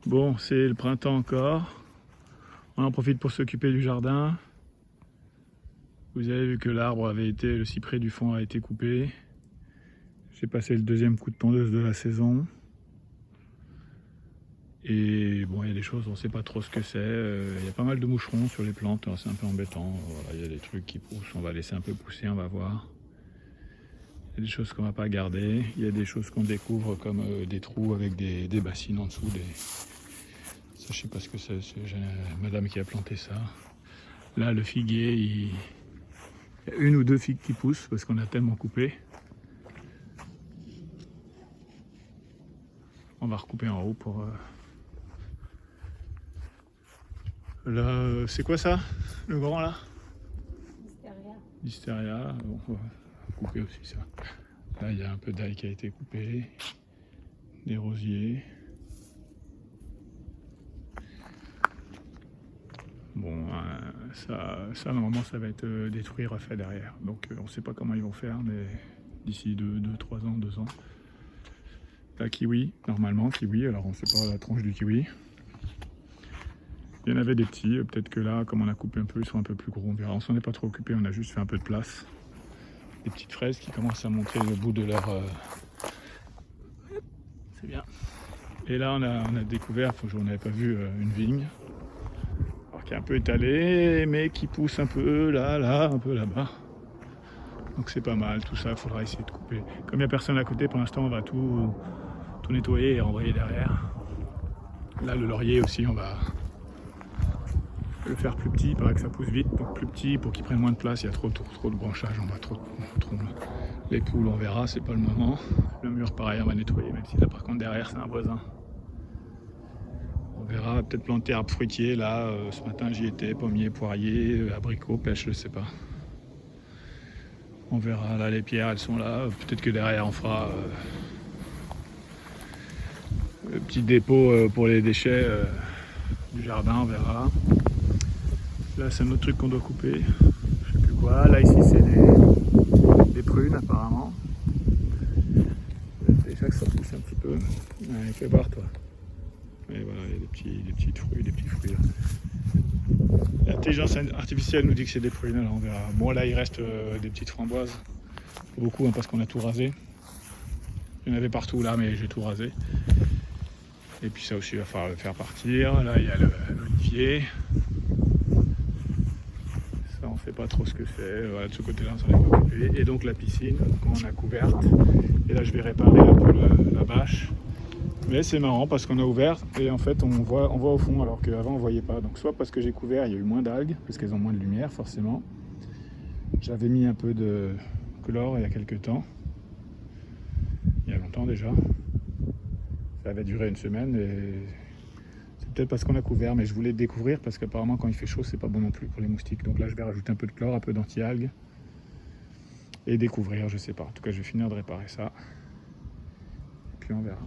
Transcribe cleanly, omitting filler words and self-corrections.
Bon, c'est le printemps encore. On en profite pour s'occuper du jardin. Vous avez vu que le cyprès du fond a été coupé. J'ai passé le deuxième coup de tondeuse de la saison. Et bon, il y a des choses, on ne sait pas trop ce que c'est. Il y a pas mal de moucherons sur les plantes, c'est un peu embêtant. Voilà, il y a des trucs qui poussent, on va laisser un peu pousser, on va voir. Il y a des choses qu'on ne va pas garder. Il y a des choses qu'on découvre comme des trous avec des bassines en dessous. Ça, je sais pas ce que c'est, madame qui a planté ça. Là, le figuier, il y a une ou deux figues qui poussent parce qu'on a tellement coupé. On va recouper en haut pour... Là, c'est quoi ça? Le grand là? Listeria. Bon, on va couper aussi ça. Là, il y a un peu d'ail qui a été coupé. Des rosiers. Bon, ça normalement ça va être détruit, refait derrière. Donc on ne sait pas comment ils vont faire, mais d'ici 3 ans, 2 ans. La kiwi, normalement, kiwi, alors on ne sait pas la tronche du kiwi. Il y en avait des petits, peut-être que là, comme on a coupé un peu, ils sont un peu plus gros, on verra. On s'en est pas trop occupé, on a juste fait un peu de place. Des petites fraises qui commencent à montrer le bout de leur... C'est bien. Et là, on a découvert, on n'avait pas vu une vigne. Alors qui est un peu étalée, mais qui pousse un peu là, un peu là-bas. Donc c'est pas mal, tout ça, il faudra essayer de couper. Comme il n'y a personne à côté, pour l'instant, on va tout nettoyer et renvoyer derrière. Là, le laurier aussi, on va le faire plus petit, il paraît que ça pousse vite, donc plus petit pour qu'il prenne moins de place. Il y a trop de branchage, on va trop. Les poules, on verra, c'est pas le moment. Le mur, pareil, on va nettoyer, même si là, par contre, derrière, c'est un voisin. On verra, peut-être planter arbres fruitiers. Là, ce matin, j'y étais, pommiers, poiriers, abricots, pêche, je sais pas. On verra, là, les pierres, elles sont là. Peut-être que derrière, on fera le petit dépôt pour les déchets du jardin, on verra. Là, c'est un autre truc qu'on doit couper. Je sais plus quoi. Là, ici, c'est des prunes, apparemment. Déjà que ça pousse un petit peu. Ouais, fais voir, toi. Et voilà, il y a des petits fruits. L'intelligence artificielle nous dit que c'est des prunes, alors on verra. Bon, là, il reste des petites framboises. Beaucoup, hein, parce qu'on a tout rasé. Il y en avait partout, là, mais j'ai tout rasé. Et puis ça aussi, il va falloir le faire partir. Là, il y a l'olivier. Ça, on ne sait pas trop ce que c'est. Voilà, de ce côté-là, on s'en est pas occupé. Et donc la piscine, qu'on a couverte. Et là, je vais réparer un peu la bâche. Mais c'est marrant parce qu'on a ouvert et en fait on voit au fond alors qu'avant on voyait pas. Donc soit parce que j'ai couvert, il y a eu moins d'algues, parce qu'elles ont moins de lumière forcément. J'avais mis un peu de chlore il y a quelques temps. Il y a longtemps déjà. Ça avait duré une semaine et c'est peut-être parce qu'on a couvert, mais je voulais découvrir parce qu'apparemment quand il fait chaud c'est pas bon non plus pour les moustiques. Donc là je vais rajouter un peu de chlore, un peu d'anti-algues et découvrir, je sais pas. En tout cas je vais finir de réparer ça. Et puis on verra.